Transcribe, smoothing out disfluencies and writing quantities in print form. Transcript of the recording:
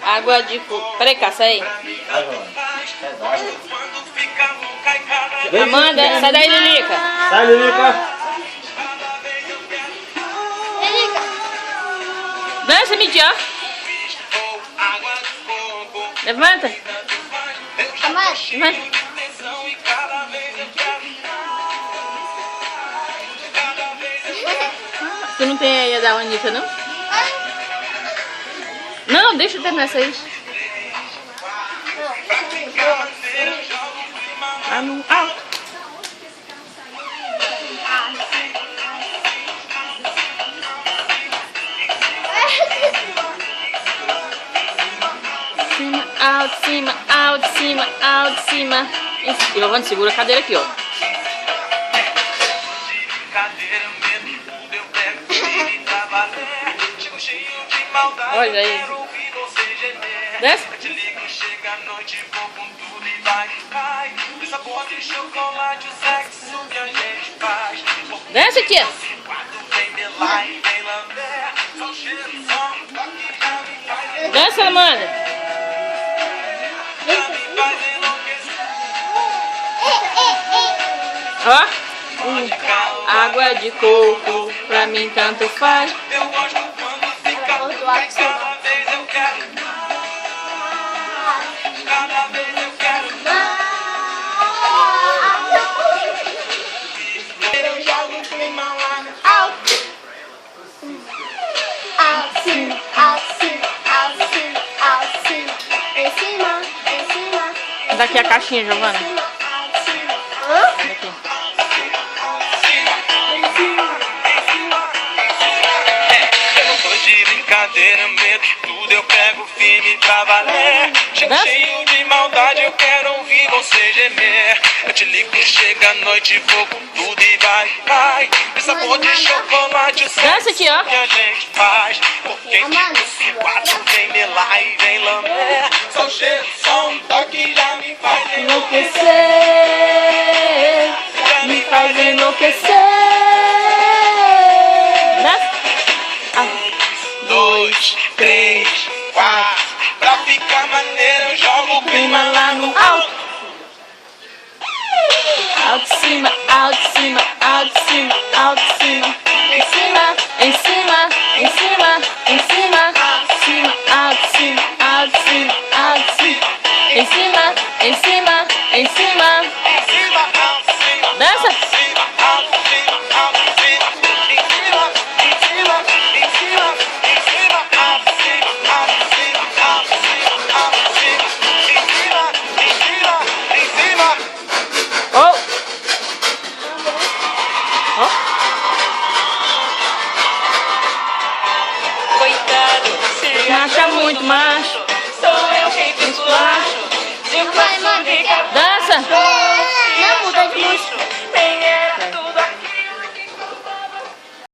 Água de coco. Peraí, cá, sai aí. Amanda, sai daí, Lilica. Sai, Lilica. Dança, Midió. Levanta. Levanta. Tu não tem aí a da Anitta, não? Não, deixa eu terminar essa aí. Ah, não. Ah. Alto, cima, alto, cima, alto, cima. E Giovanni, segura a cadeira aqui, ó. Olha aí. Desce. Desce, tia. Desce, Amanda. Ó. Água de coco, pra mim tanto faz. Eu gosto quando fica cada vez eu quero. Cada vez eu quero. Eu jogo o clima lá no alto. Alto, alto, alto, alto. Em cima, em cima. Daqui a caixinha, Giovana. Daqui. De brincadeira, medo, tudo eu pego firme pra valer. Chego cheio de maldade, eu quero ouvir você gemer. Eu te ligo, chega a noite, vou com tudo e vai, vai. Esse sabor de chocolate, o sexo que a gente faz. Porque esse quadro vem melar e vem lamber. Só cheiro, só um toque já me faz enlouquecer. Me faz enlouquecer. 2, 3, 4. Pra ficar maneiro eu jogo o clima lá no alto. Alto, cima, alto, cima, alto, cima, alto, cima. Em cima, em cima, em cima, em cima. Cima, alto, cima, alto, cima, alto, cima. Em cima, em cima, em cima. Dança. Acha muito macho. Sou eu quem te esculacho. Dança!